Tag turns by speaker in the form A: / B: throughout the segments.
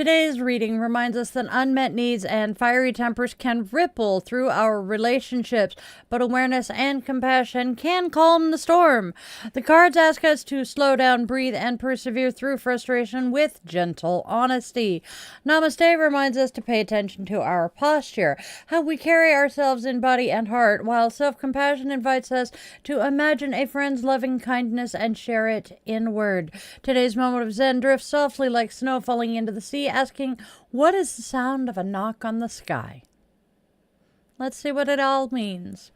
A: Today's reading reminds us that unmet needs and fiery tempers can ripple through our relationships, but awareness and compassion can calm the storm. The cards ask us to slow down, breathe, and persevere through frustration with gentle honesty. Namaste reminds us to pay attention to our posture, how we carry ourselves in body and heart, while self-compassion invites us to imagine a friend's loving kindness and share it inward. Today's moment of Zen drifts softly like snow falling into the sea, asking, what is the sound of a knock on the sky? Let's see what it all means.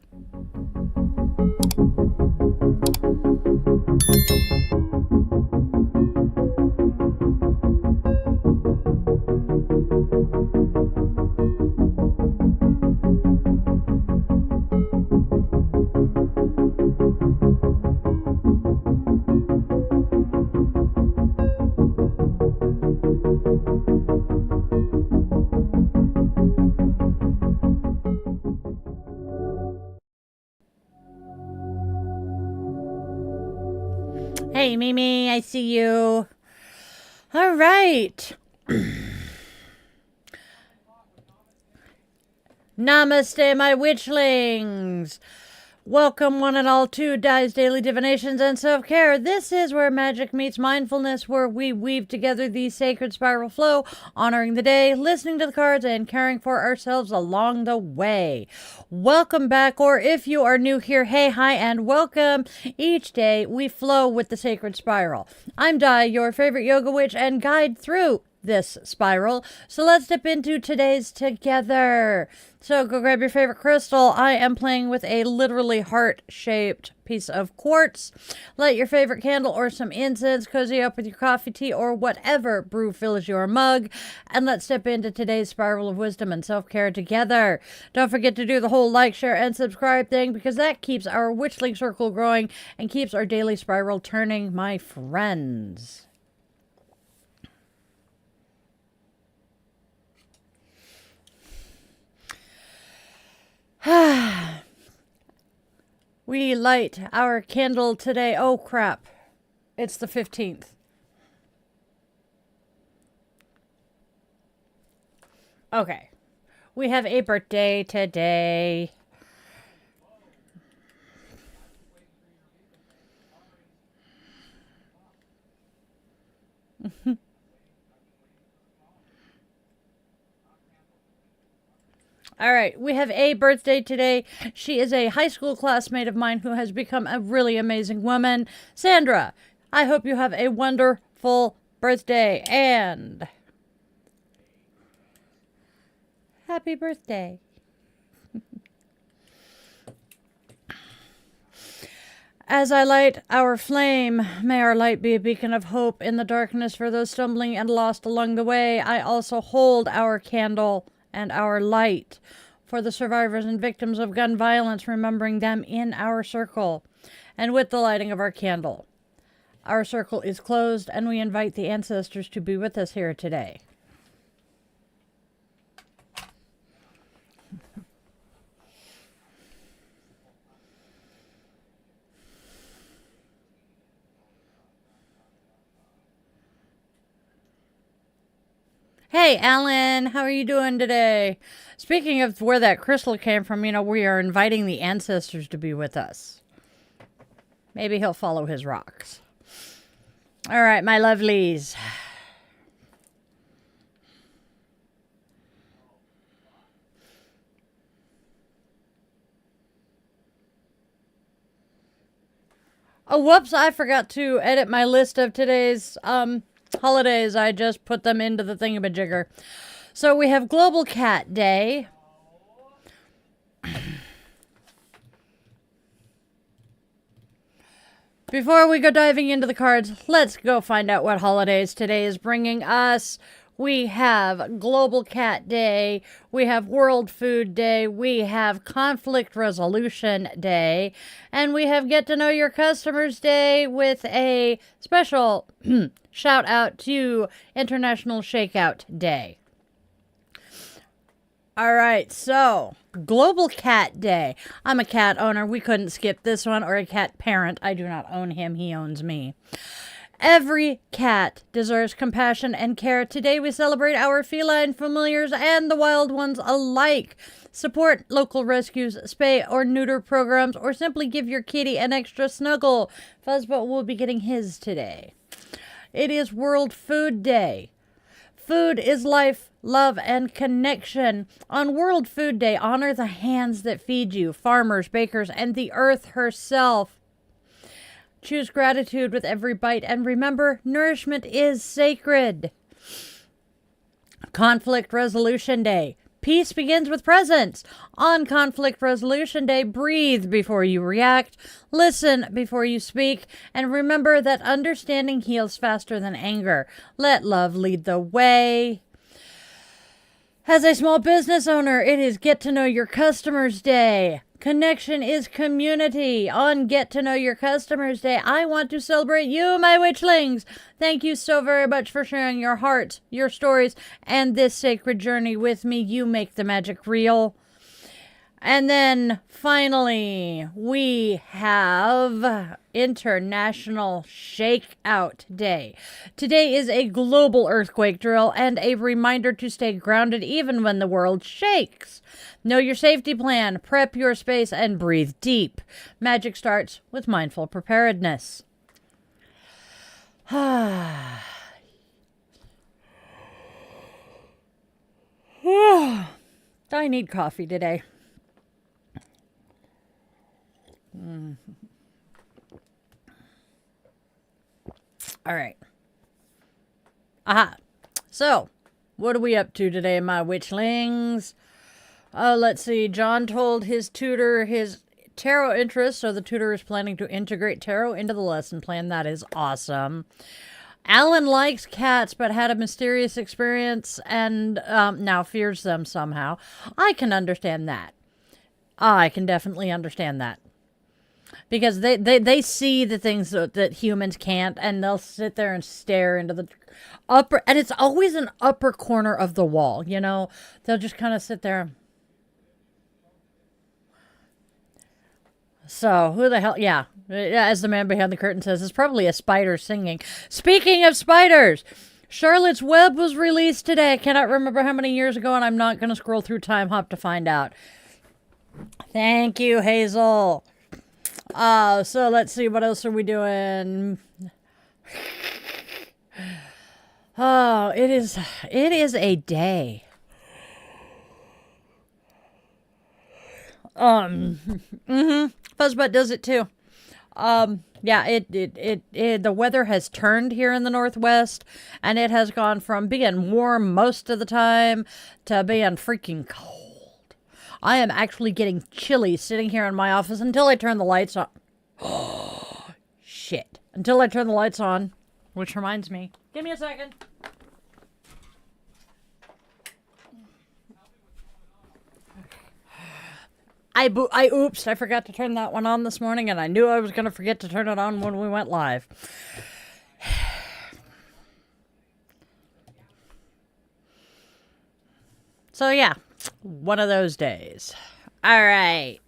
A: Hey, Mimi, I see you. All right. Namaste, my witchlings. Welcome, one and all, to Daily Divinations and Self-Care. This is where magic meets mindfulness, where we weave together the sacred spiral flow, honoring the day, listening to the cards, and caring for ourselves along the way. Welcome back, or if you are new here, hey, hi, and welcome. Each day, we flow with the sacred spiral. I'm Di, your favorite yoga witch and guide through this spiral. So let's dip into today's together. So go grab your favorite crystal. I am playing with a literally heart-shaped piece of quartz. Light your favorite candle or some incense. Cozy up with your coffee, tea, or whatever brew fills your mug. And let's step into today's spiral of wisdom and self-care together. Don't forget to do the whole like, share, and subscribe thing, because that keeps our Witchling circle growing and keeps our daily spiral turning, my friends. We light our candle today. Oh, crap. It's the 15th. Okay. We have a birthday today. All right, we have a birthday today. She is a high school classmate of mine who has become a really amazing woman. Sandra, I hope you have a wonderful birthday and happy birthday. As I light our flame, may our light be a beacon of hope in the darkness for those stumbling and lost along the way. I also hold our candle and our light for the survivors and victims of gun violence, remembering them in our circle. And with the lighting of our candle, our circle is closed, and we invite the ancestors to be with us here today. Hey, Alan, how are you doing today? Speaking of where that crystal came from, we are inviting the ancestors to be with us. Maybe he'll follow his rocks. All right, my lovelies. Oh, whoops, I forgot to edit my list of today's holidays. I just put them into the thingamajigger. So we have Global Cat Day. Before we go diving into the cards, let's go find out what holidays today is bringing us. We have Global Cat Day, we have World Food Day, we have Conflict Resolution Day, and we have Get to Know Your Customers Day with a special shout out to International Shakeout Day. All right, so Global Cat Day. I'm a cat owner. We couldn't skip this one, or a cat parent. I do not own him. He owns me. Every cat deserves compassion and care. Today we celebrate our feline familiars and the wild ones alike. Support local rescues, spay or neuter programs, or simply give your kitty an extra snuggle. Fuzzbutt will be getting his today. It is World Food Day. Food is life, love, and connection. On World Food Day, honor the hands that feed you, farmers, bakers, and the earth herself. Choose gratitude with every bite, and remember, nourishment is sacred. Conflict Resolution Day. Peace begins with presence. On Conflict Resolution Day, breathe before you react, listen before you speak, and remember that understanding heals faster than anger. Let love lead the way. As a small business owner, it is Get to Know Your Customers Day. Connection is community. On Get to Know Your Customers Day, I want to celebrate you, my witchlings. Thank you so very much for sharing your hearts, your stories, and this sacred journey with me. You make the magic real. And then finally, we have International Shakeout Day. Today is a global earthquake drill and a reminder to stay grounded even when the world shakes. Know your safety plan, prep your space, and breathe deep. Magic starts with mindful preparedness. I need coffee today. All right. Aha. So, what are we up to today, my witchlings? Let's see. John told his tutor his tarot interest, so the tutor is planning to integrate tarot into the lesson plan. That is awesome. Alan likes cats, but had a mysterious experience and now fears them somehow. I can understand that. I can definitely understand that. Because they see the things that humans can't, and they'll sit there and stare into the upper, and it's always an upper corner of the wall, you know? They'll just kind of sit there. So, who the hell, yeah, as the man behind the curtain says, it's probably a spider singing. Speaking of spiders, Charlotte's Web was released today. I cannot remember how many years ago, and I'm not going to scroll through Time Hop to find out. Thank you, Hazel. So let's see, what else are we doing? Oh, it is a day. Fuzzbutt does it too. Yeah, the weather has turned here in the Northwest, and it has gone from being warm most of the time to being freaking cold. I am actually getting chilly sitting here in my office until I turn the lights on. Oh, shit. Until I turn the lights on, which reminds me. Give me a second. Oops, I forgot to turn that one on this morning, and I knew I was going to forget to turn it on when we went live. So yeah, one of those days. All right.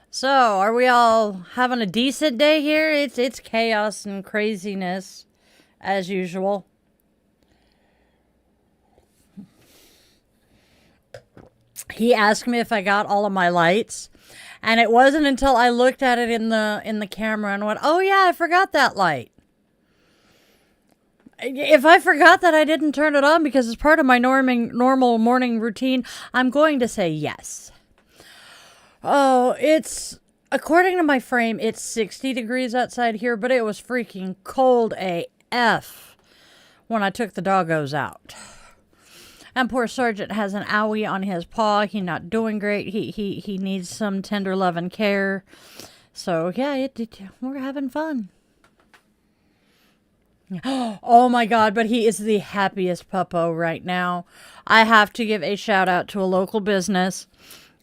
A: So, are we all having a decent day here? It's chaos and craziness as usual. He asked me if I got all of my lights, and it wasn't until I looked at it in the camera and went, "Oh yeah, I forgot that light." If I forgot that I didn't turn it on because it's part of my normal morning routine, I'm going to say yes. Oh, according to my frame, it's 60 degrees outside here, but it was freaking cold AF when I took the doggos out. And poor Sergeant has an owie on his paw. He's not doing great. He needs some tender love and care. So, yeah, we're having fun. Oh my God, but he is the happiest puppo right now. I have to give a shout out to a local business.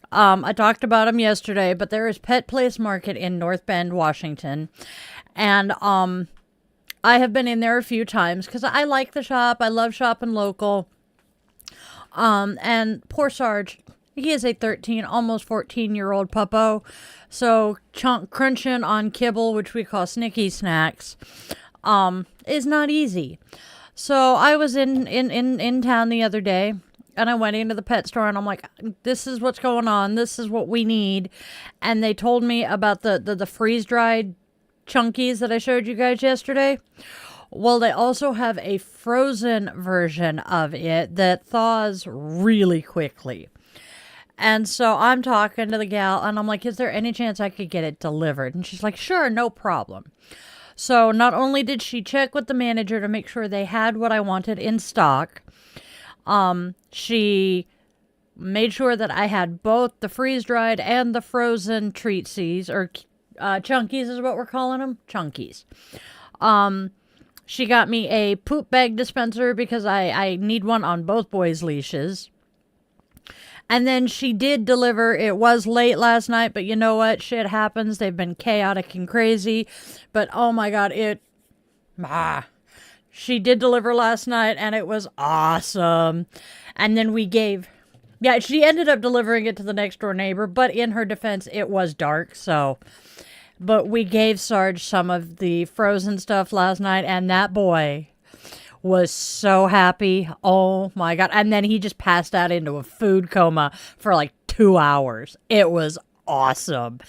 A: I talked about him yesterday, but there is Pet Place Market in North Bend, Washington. And I have been in there a few times because I like the shop. I love shopping local. And poor Sarge, he is a 13, almost 14-year-old puppo. So crunching on kibble, which we call Snicky snacks. is not easy. So I was in town the other day, and I went into the pet store, and I'm like, this is what's going on. This is what we need. And they told me about the freeze-dried chunkies that I showed you guys yesterday. Well, they also have a frozen version of it that thaws really quickly. And so I'm talking to the gal, and I'm like, is there any chance I could get it delivered? And she's like, sure, no problem. So not only did she check with the manager to make sure they had what I wanted in stock, she made sure that I had both the freeze-dried and the frozen treatsies, or chunkies is what we're calling them, chunkies. She got me a poop bag dispenser because I need one on both boys' leashes. And then she did deliver. It was late last night, but you know what? Shit happens. They've been chaotic and crazy. But oh my God, she did deliver last night, and it was awesome. And then she ended up delivering it to the next door neighbor, but in her defense, it was dark, so. But we gave Sarge some of the frozen stuff last night, and that boy was so happy. Oh my God. And then he just passed out into a food coma for like 2 hours. It was awesome.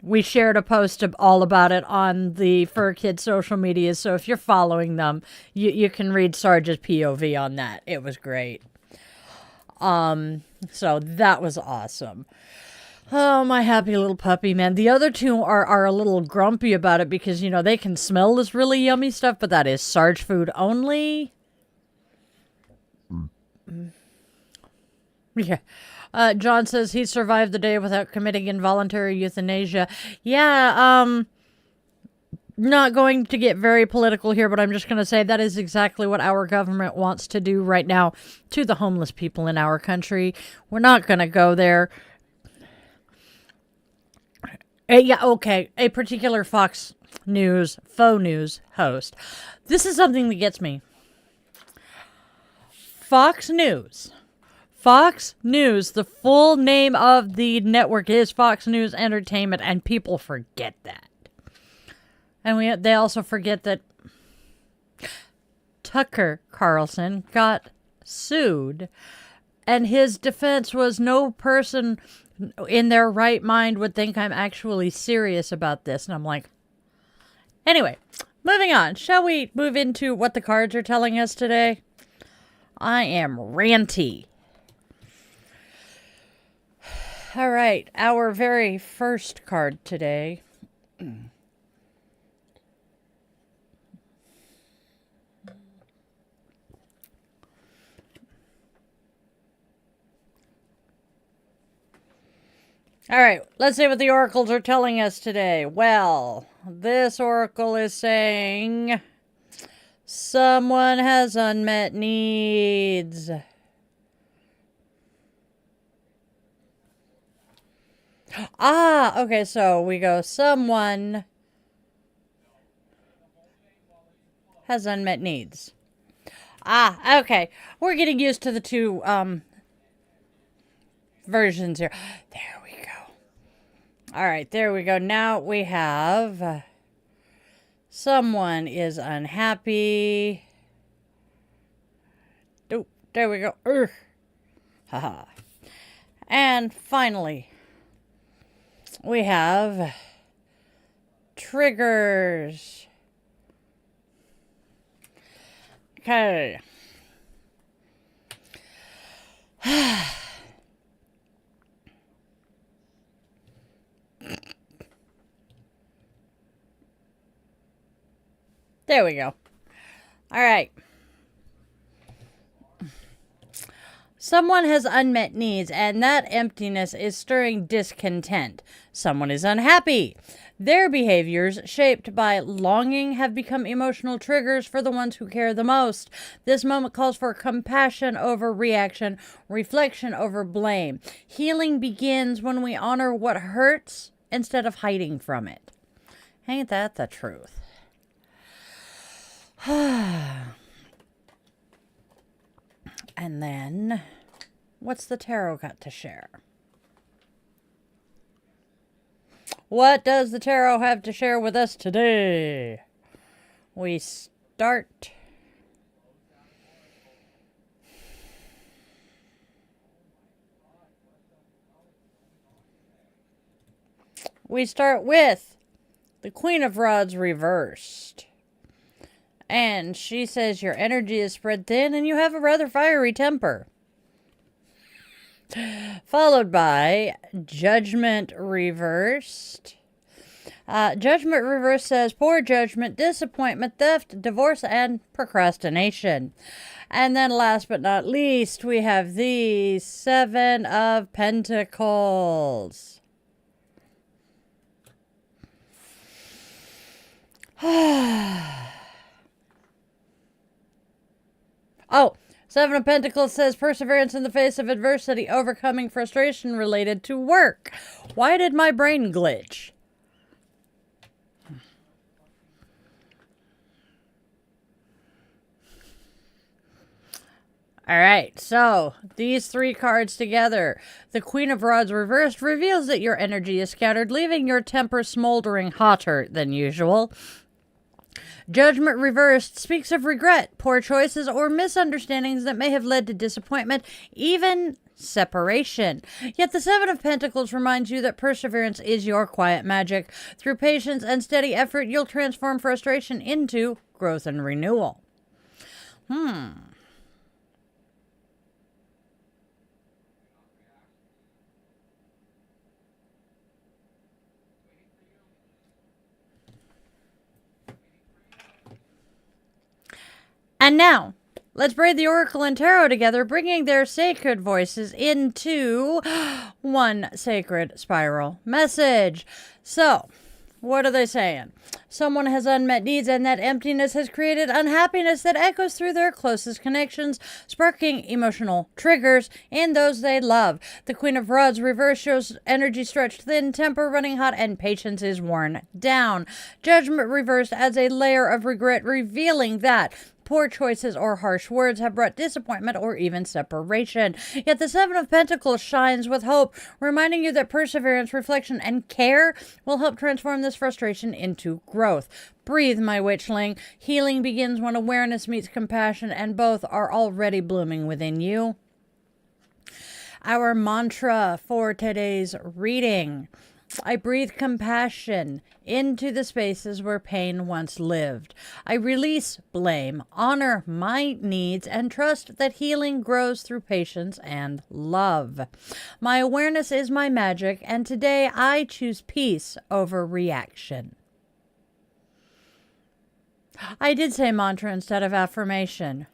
A: We shared a post all about it on the Fur Kid social media. So if you're following them, you can read Sarge's POV on that. It was great. So that was awesome. Oh, my happy little puppy, man. The other two are a little grumpy about it because, you know, they can smell this really yummy stuff, but that is Sarge food only. Yeah. John says he survived the day without committing involuntary euthanasia. Yeah, not going to get very political here, but I'm just going to say that is exactly what our government wants to do right now to the homeless people in our country. We're not going to go there. Yeah, okay. A particular Fox News, faux news host. This is something that gets me. Fox News. Fox News, the full name of the network is Fox News Entertainment, and people forget that. And they also forget that Tucker Carlson got sued, and his defense was no person in their right mind would think I'm actually serious about this. And I'm like, anyway, moving on. Shall we move into what the cards are telling us today? I am ranty. All right, our very first card today. All right, let's see what the oracles are telling us today. Well, this oracle is saying someone has unmet needs. Okay, so we go someone has unmet needs. Okay. We're getting used to the two versions here. There we go. All right, there we go. Now we have someone is unhappy. Oh, there we go. Haha. And finally, we have triggers. Okay. There we go. All right. Someone has unmet needs, and that emptiness is stirring discontent. Someone is unhappy. Their behaviors, shaped by longing, have become emotional triggers for the ones who care the most. This moment calls for compassion over reaction, reflection over blame. Healing begins when we honor what hurts instead of hiding from it. Ain't that the truth? And then, what's the tarot got to share? What does the tarot have to share with us today? we start. We start with the Queen of Rods reversed. And she says your energy is spread thin and you have a rather fiery temper. Followed by Judgment reversed. Judgment reversed says poor judgment, disappointment, theft, divorce, and procrastination. And then last but not least, we have the Seven of Pentacles. Oh, Seven of Pentacles says perseverance in the face of adversity, overcoming frustration related to work. Why did my brain glitch? All right, so these three cards together. The Queen of Rods reversed reveals that your energy is scattered, leaving your temper smoldering hotter than usual. Judgment reversed speaks of regret, poor choices, or misunderstandings that may have led to disappointment, even separation. Yet the Seven of Pentacles reminds you that perseverance is your quiet magic. Through patience and steady effort, you'll transform frustration into growth and renewal. And now, let's braid the Oracle and Tarot together, bringing their sacred voices into one sacred spiral message. So, what are they saying? Someone has unmet needs, and that emptiness has created unhappiness that echoes through their closest connections, sparking emotional triggers in those they love. The Queen of Rods reverse shows energy stretched thin, temper running hot, and patience is worn down. Judgment reversed adds a layer of regret, revealing that poor choices or harsh words have brought disappointment or even separation. Yet the Seven of Pentacles shines with hope, reminding you that perseverance, reflection, and care will help transform this frustration into growth. Breathe, my witchling. Healing begins when awareness meets compassion, and both are already blooming within you. Our mantra for today's reading: I breathe compassion into the spaces where pain once lived. I release blame, honor my needs, and trust that healing grows through patience and love. My awareness is my magic, and today I choose peace over reaction. I did say mantra instead of affirmation.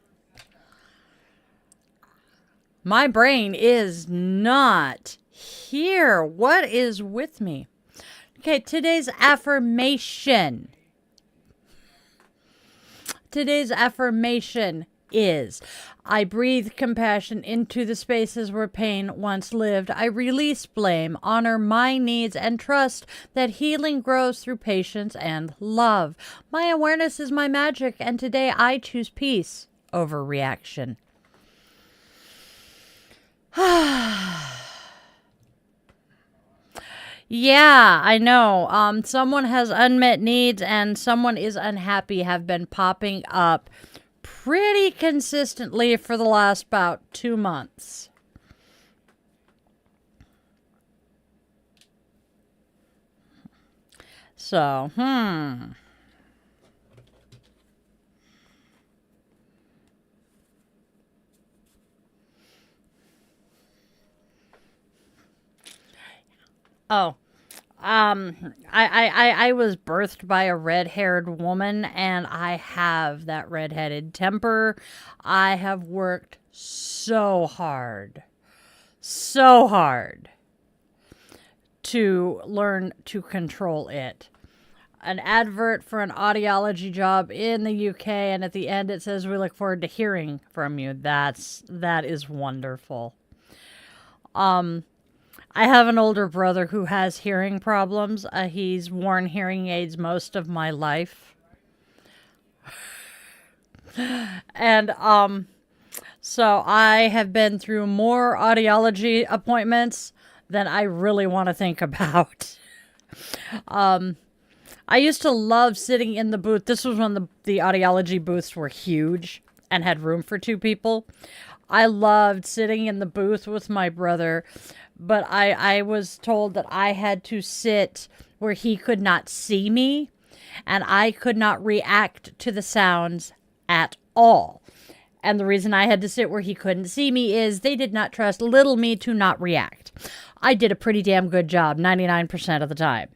A: My brain is not here. What is with me? Okay, today's affirmation. Today's affirmation is: I breathe compassion into the spaces where pain once lived. I release blame, honor my needs, and trust that healing grows through patience and love. My awareness is my magic, and today I choose peace over reaction. Yeah, I know. Someone has unmet needs and someone is unhappy have been popping up pretty consistently for the last about 2 months. So, Oh, I was birthed by a red-haired woman, and I have that red-headed temper. I have worked so hard to learn to control it. An advert for an audiology job in the UK, and at the end it says, "We look forward to hearing from you." That is wonderful. I have an older brother who has hearing problems. He's worn hearing aids most of my life. And so I have been through more audiology appointments than I really want to think about. I used to love sitting in the booth. This was when the audiology booths were huge and had room for two people. I loved sitting in the booth with my brother, but I was told that I had to sit where he could not see me and I could not react to the sounds at all. And the reason I had to sit where he couldn't see me is they did not trust little me to not react. I did a pretty damn good job 99% of the time.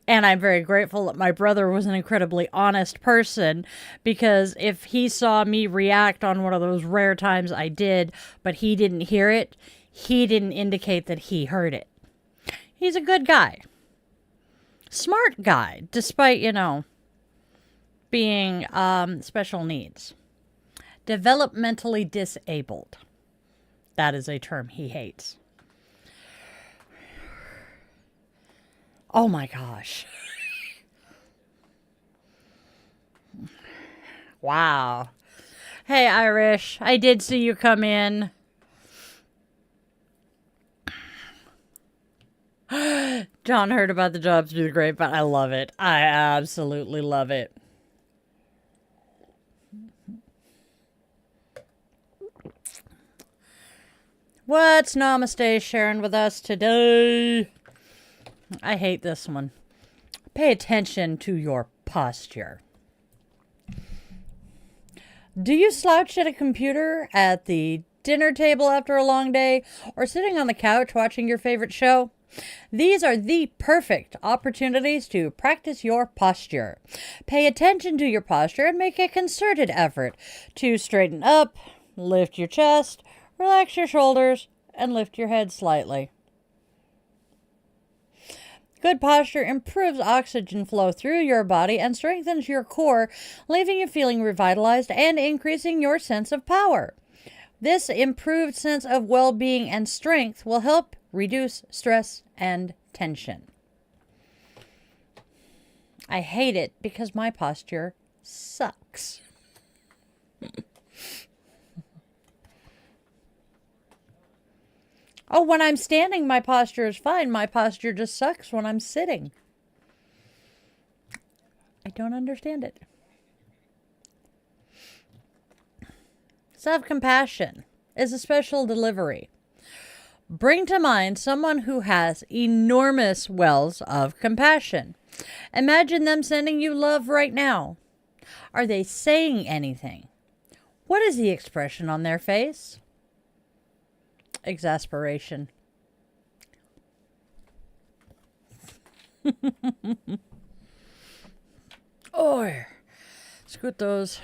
A: And I'm very grateful that my brother was an incredibly honest person, because if he saw me react on one of those rare times I did, but he didn't hear it, he didn't indicate that he heard it. He's a good guy. Smart guy, despite, being special needs. Developmentally disabled. That is a term he hates. Oh my gosh. Wow. Hey, Irish. I did see you come in. John heard about the job through the grapevine. I love it. I absolutely love it. What's Namaste sharing with us today? I hate this one. Pay attention to your posture. Do you slouch at a computer, at the dinner table after a long day, or sitting on the couch watching your favorite show? These are the perfect opportunities to practice your posture. Pay attention to your posture and make a concerted effort to straighten up, lift your chest, relax your shoulders, and lift your head slightly. Good posture improves oxygen flow through your body and strengthens your core, leaving you feeling revitalized and increasing your sense of power. This improved sense of well-being and strength will help reduce stress and tension. I hate it because my posture sucks. Oh, when I'm standing, my posture is fine. My posture just sucks when I'm sitting. I don't understand it. Self-compassion is a special delivery. Bring to mind someone who has enormous wells of compassion. Imagine them sending you love right now. Are they saying anything? What is the expression on their face? Exasperation. Oh, scoot those.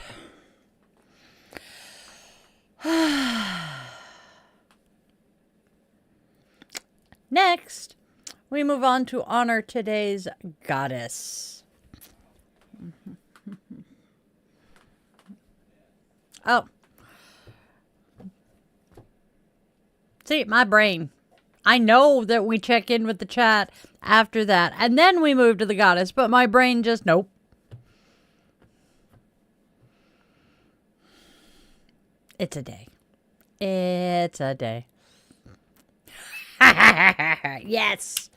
A: Next, we move on to honor today's goddess. Oh. See, my brain. I know that we check in with the chat after that, and then we move to the goddess, but my brain just, nope. It's a day. It's a day. Yes.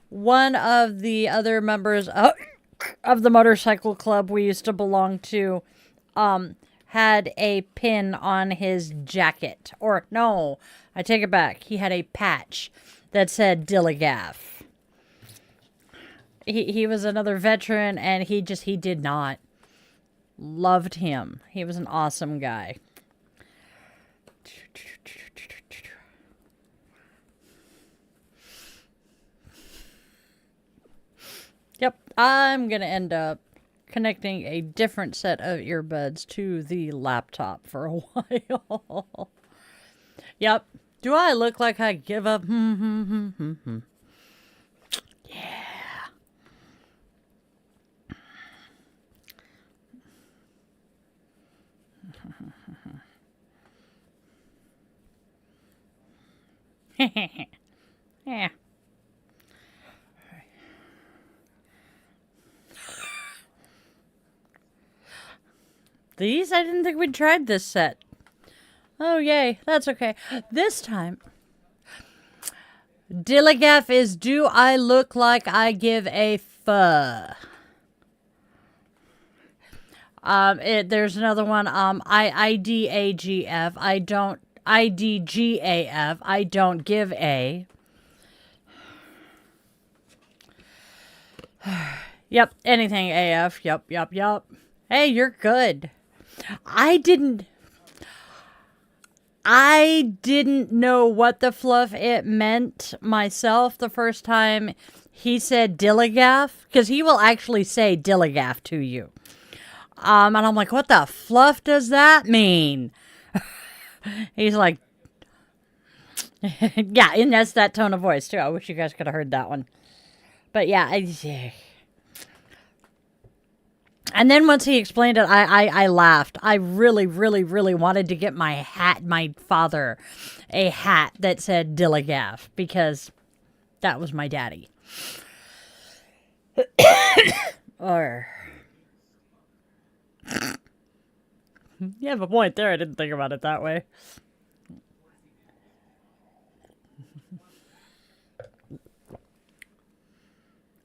A: One of the other members of the motorcycle club we used to belong to, had a pin on his jacket. Or, no, I take it back. He had a patch that said Dilligaff. He was another veteran, and he did not. Loved him. He was an awesome guy. Yep, I'm going to end up connecting a different set of earbuds to the laptop for a while. Yep. Do I look like I give up? Yeah. Yeah. These? I didn't think we'd tried this set. Oh, yay. That's okay. This time, Dilligaff is, do I look like I give a fuck? There's another one. IDAGF. I don't. IDGAF. I don't give a. Yep. Anything AF. Yep. Hey, you're good. I didn't know what the fluff it meant myself the first time he said Dilligaff, because he will actually say Dilligaff to you. And I'm like, what the fluff does that mean? He's like, yeah, and that's that tone of voice too. I wish you guys could have heard that one. But yeah, and then once he explained it, I laughed. I really wanted to get my father a hat that said Dilligaff, because that was my daddy. Or... You have a point there. I didn't think about it that way.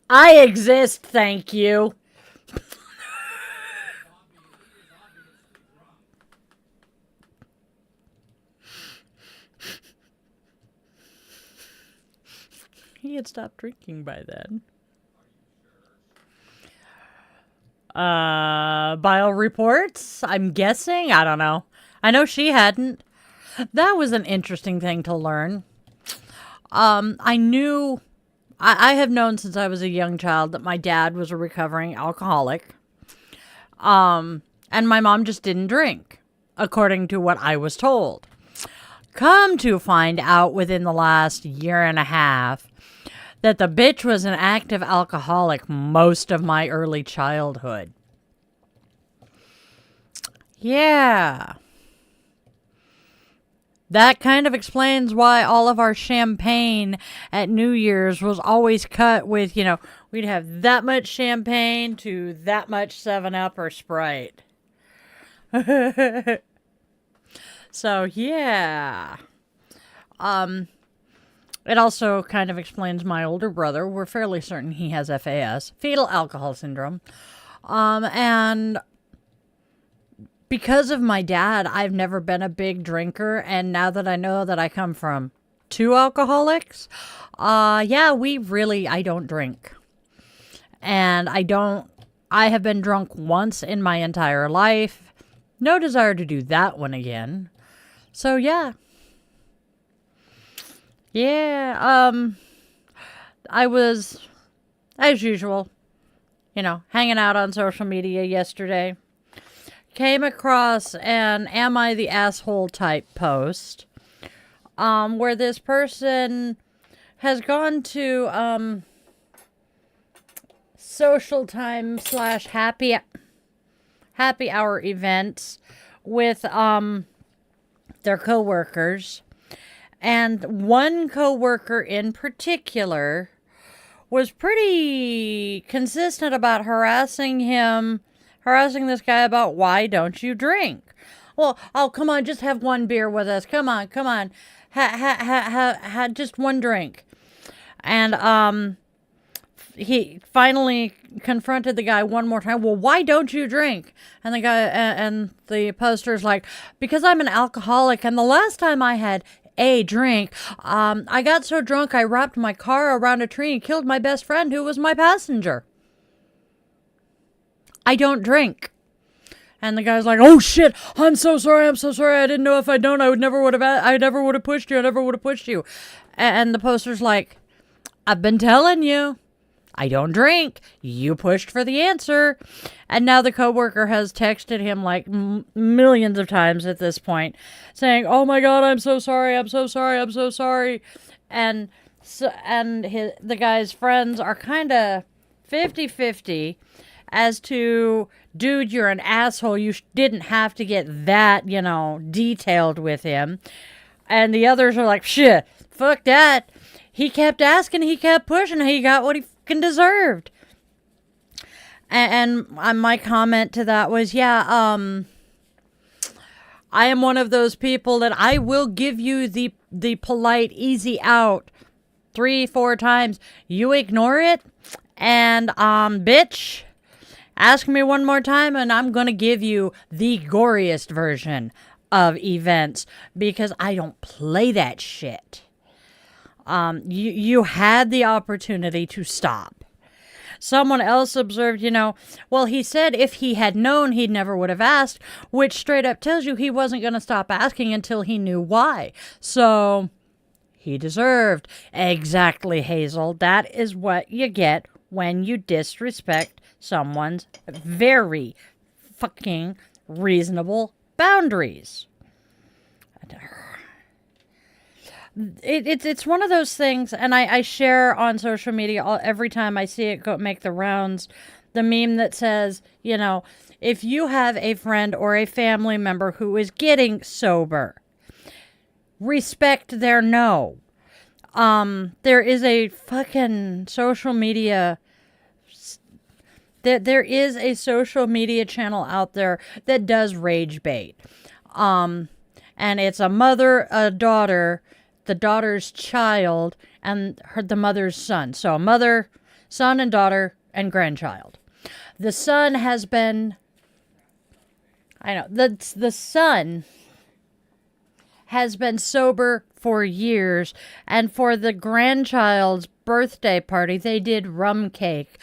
A: I exist, thank you. He had stopped drinking by then. Bile reports, I'm guessing. I don't know. I know she hadn't. That was an interesting thing to learn. I have known since I was a young child that my dad was a recovering alcoholic. And my mom just didn't drink, according to what I was told. Come to find out within the last year and a half that the bitch was an active alcoholic most of my early childhood. Yeah. That kind of explains why all of our champagne at New Year's was always cut with, we'd have that much champagne to that much 7-Up or Sprite. So, yeah. It also kind of explains my older brother. We're fairly certain he has FAS, fetal alcohol syndrome. And because of my dad, I've never been a big drinker. And now that I know that I come from 2 alcoholics, I don't drink. And I have been drunk once in my entire life. No desire to do that one again. So, yeah. Yeah, I was, as usual, hanging out on social media yesterday. Came across an Am I the Asshole type post, where this person has gone to, social time / happy hour events with, their coworkers. And one coworker in particular was pretty consistent about harassing this guy about, why don't you drink? Well, oh, come on, just have one beer with us. Come on. Just one drink. And he finally confronted the guy one more time. Well, why don't you drink? And the guy and the poster's like, because I'm an alcoholic, and the last time I had a drink, I got so drunk I wrapped my car around a tree and killed my best friend who was my passenger. I don't drink. And the guy's like, oh shit, I'm so sorry, I didn't know. If I don't, I never would have pushed you. And the poster's like, I've been telling you, I don't drink. You pushed for the answer. And now the coworker has texted him like millions of times at this point, saying, oh my God, I'm so sorry. And the guy's friends are kind of 50-50 as to, dude, you're an asshole. You didn't have to get that, detailed with him. And the others are like, shit, fuck that. He kept asking, he kept pushing, he got what he deserved. And my comment to that was, I am one of those people that I will give you the polite easy out 3, 4 times, you ignore it, and bitch, ask me one more time and I'm going to give you the goriest version of events because I don't play that shit. You had the opportunity to stop. Someone else observed, well, he said if he had known, he never would have asked, which straight up tells you he wasn't going to stop asking until he knew why. So he deserved. Exactly, Hazel. That is what you get when you disrespect someone's very fucking reasonable boundaries. It's one of those things, and I share on social media every time I see it make the rounds, the meme that says, if you have a friend or a family member who is getting sober, respect their no. There is a fucking social media... There is a social media channel out there that does rage bait. And it's a mother, a daughter, the daughter's child, and the mother's son. So mother, son, and daughter, and grandchild. The son has been... the son has been sober for years, and for the grandchild's birthday party, they did rum cake.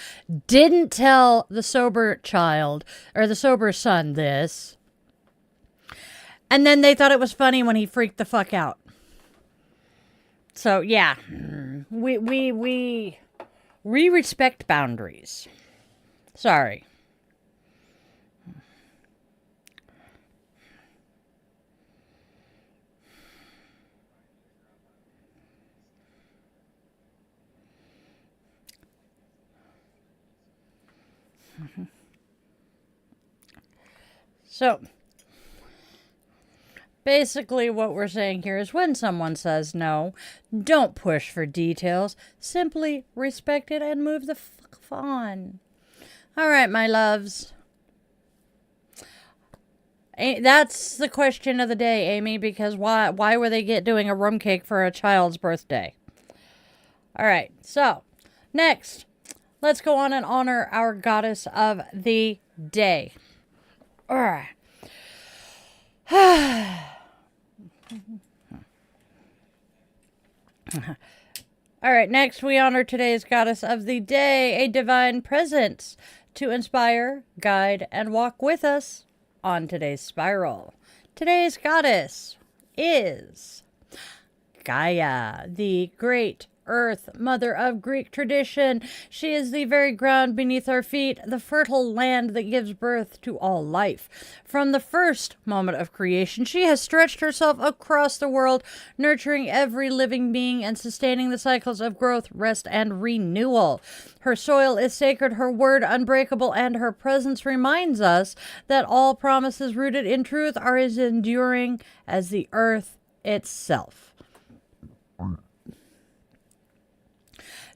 A: Didn't tell the sober child, or the sober son, this. And then they thought it was funny when he freaked the fuck out. So, yeah. We respect boundaries. Sorry. So, basically what we're saying here is when someone says no, don't push for details. Simply respect it and move the fuck on. All right, my loves. That's the question of the day, Amy, because why were they doing a rum cake for a child's birthday? All right, so next, let's go on and honor our goddess of the day. All right. All right, next we honor today's goddess of the day, a divine presence to inspire, guide, and walk with us on today's spiral. Today's goddess is Gaia, the great Earth, mother of Greek tradition. She is the very ground beneath our feet, the fertile land that gives birth to all life. From the first moment of creation, she has stretched herself across the world, nurturing every living being and sustaining the cycles of growth, rest, and renewal. Her soil is sacred, her word unbreakable, and her presence reminds us that all promises rooted in truth are as enduring as the earth itself.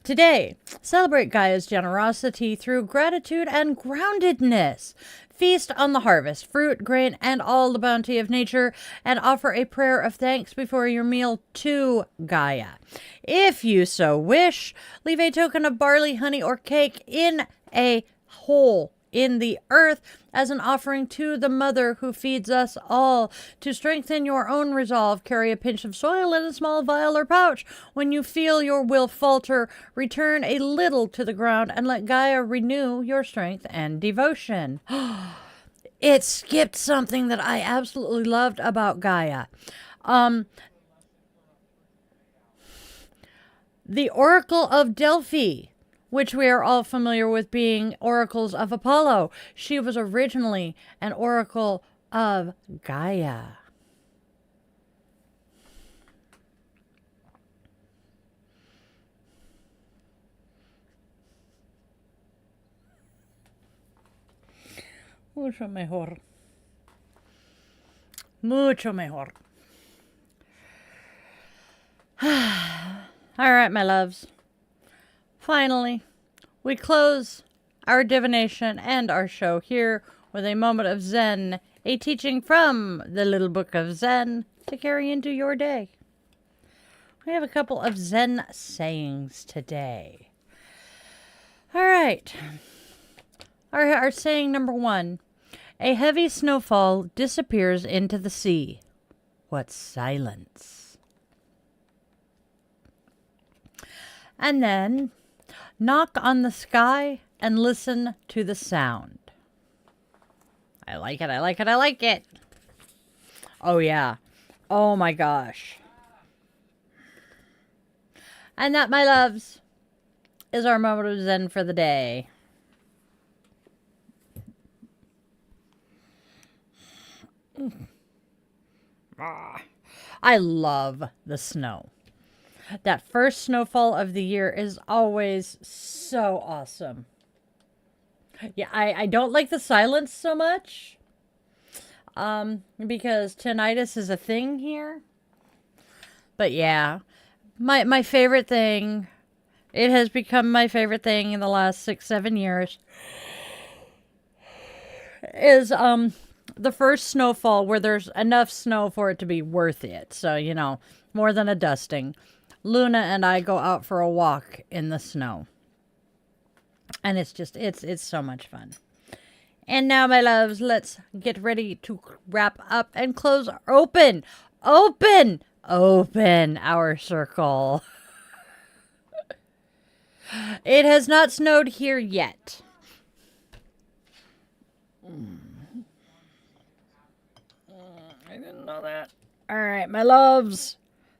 A: Today, celebrate Gaia's generosity through gratitude and groundedness. Feast on the harvest, fruit, grain, and all the bounty of nature, and offer a prayer of thanks before your meal to Gaia. If you so wish, leave a token of barley, honey, or cake in a hole in the earth as an offering to the mother who feeds us all. To strengthen your own resolve, carry a pinch of soil in a small vial or pouch. When you feel your will falter, return a little to the ground and let Gaia renew your strength and devotion. It skipped something that I absolutely loved about Gaia. The Oracle of Delphi, which we are all familiar with being oracles of Apollo. She was originally an oracle of Gaia. Mucho mejor. Mucho mejor. All right, my loves. Finally, we close our divination and our show here with a moment of Zen, a teaching from the Little Book of Zen to carry into your day. We have a couple of Zen sayings today. All right. Our saying number 1. A heavy snowfall disappears into the sea. What's silence? And then, knock on the sky and listen to the sound. I like it, I like it, I like it. Oh, yeah. Oh, my gosh. And that, my loves, is our moment of Zen for the day. I love the snow. That first snowfall of the year is always so awesome. Yeah, I don't like the silence so much. Because tinnitus is a thing here. But yeah, my favorite thing, it has become my favorite thing in the last 6-7 years, is the first snowfall where there's enough snow for it to be worth it. So, you know, more than a dusting. Luna and I go out for a walk in the snow. And it's just, it's so much fun. And now, my loves, let's get ready to wrap up and close, open our circle. It has not snowed here yet. I didn't know that. All right, my loves.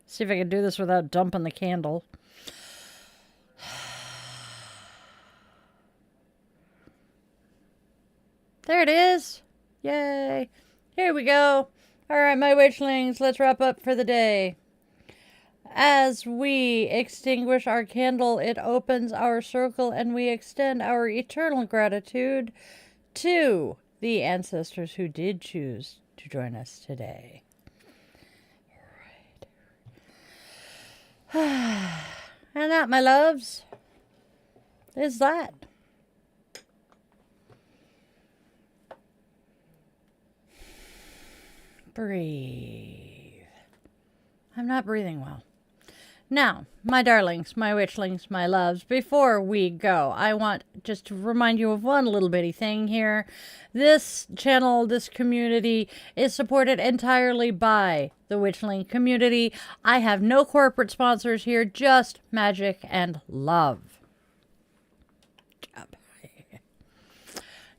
A: See if I can do this without dumping the candle. There it is. Yay. Here we go. All right, my witchlings, let's wrap up for the day. As we extinguish our candle, it opens our circle and we extend our eternal gratitude to the ancestors who did choose to join us today. All right. And that, my loves, is that. Breathe. I'm not breathing well. Now, my darlings, my witchlings, my loves, before we go, I want just to remind you of one little bitty thing here. This channel, this community, is supported entirely by the witchling community. I have no corporate sponsors here, just magic and love.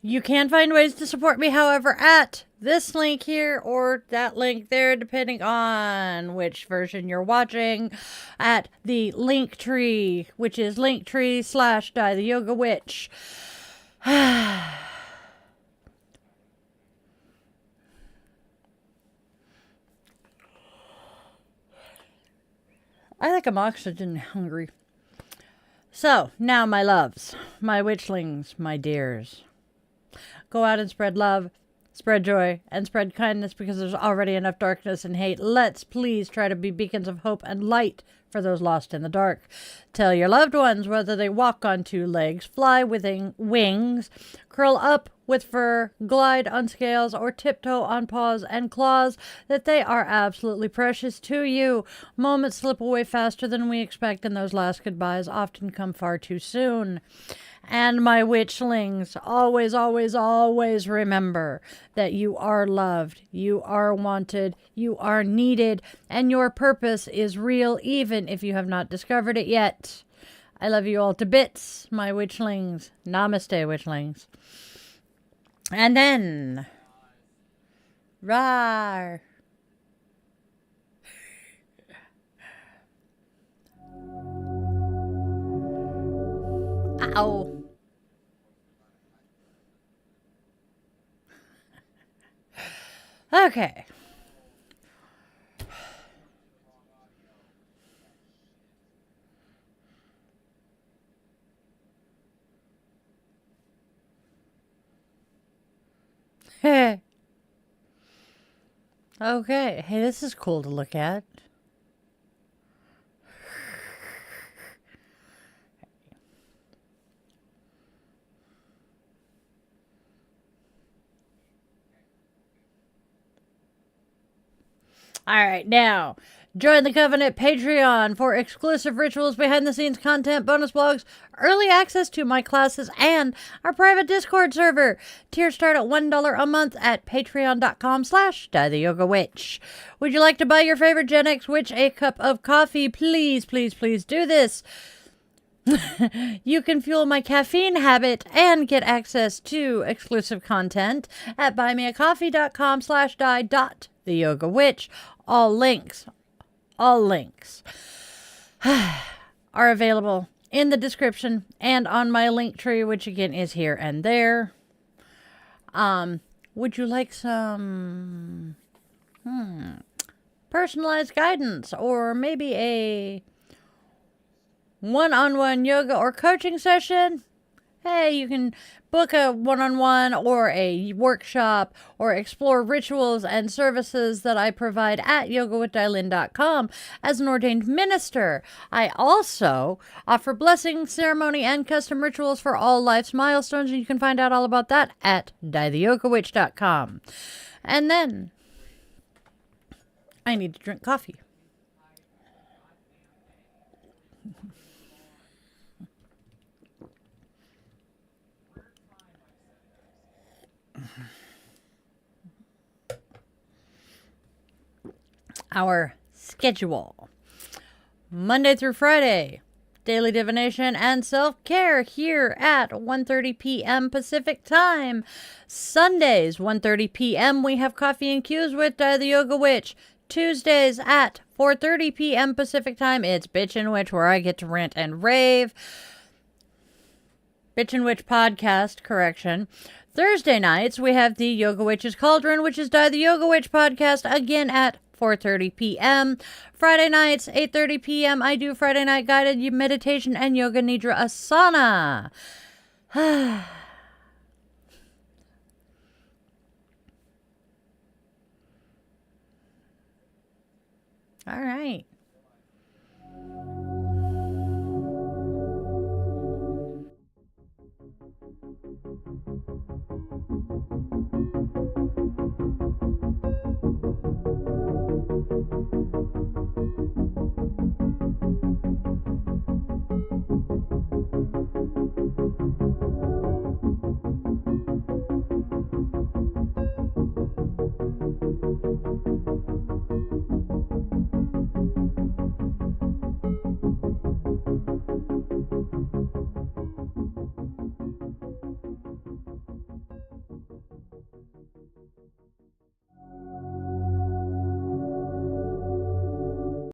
A: You can find ways to support me, however, at this link here or that link there, depending on which version you're watching, at the link tree, which is linktree/Die the Yoga Witch. I think I'm oxygen hungry. So, now, my loves, my witchlings, my dears, go out and spread love, spread joy, and spread kindness, because there's already enough darkness and hate. Let's please try to be beacons of hope and light for those lost in the dark. Tell your loved ones, whether they walk on 2 legs, fly with wings, curl up with fur, glide on scales, or tiptoe on paws and claws, that they are absolutely precious to you. Moments slip away faster than we expect, and those last goodbyes often come far too soon. And my witchlings, always, always, always remember that you are loved, you are wanted, you are needed, and your purpose is real, even if you have not discovered it yet. I love you all to bits, my witchlings. Namaste, witchlings. And then, rawr. Ow. Okay. Okay. Hey, this is cool to look at. All right, now, Join the Covenant Patreon for exclusive rituals, behind-the-scenes content, bonus blogs, early access to my classes, and our private Discord server. Tiers start at $1 a month at patreon.com/DieTheYogaWitch. Would you like to buy your favorite Gen X witch a cup of coffee? Please, please, please do this. You can fuel my caffeine habit and get access to exclusive content at buymeacoffee.com/die.theyogawitch. All links are available in the description and on my link tree, which again is here and there. Would you like some personalized guidance, or maybe a one-on-one yoga or coaching session? Hey, you can book a one-on-one or a workshop or explore rituals and services that I provide at yogawithdylin.com. As an ordained minister, I also offer blessing, ceremony, and custom rituals for all life's milestones, and you can find out all about that at dietheyogawitch.com. And then I need to drink coffee. Our schedule: Monday through Friday, Daily Divination and Self-Care here at 1:30 p.m. Pacific Time. Sundays, 1:30 p.m., we have Coffee and Cues with the Yoga Witch. Tuesdays at 4:30 p.m. Pacific Time, it's Bitch and Witch, where I get to rant and rave. Bitch and Witch podcast, correction. Thursday nights, we have the Yoga Witch's Cauldron, which is the Yoga Witch podcast, again at 4:30 p.m. Friday nights, 8:30 p.m., I do Friday night guided meditation and yoga nidra asana. All right.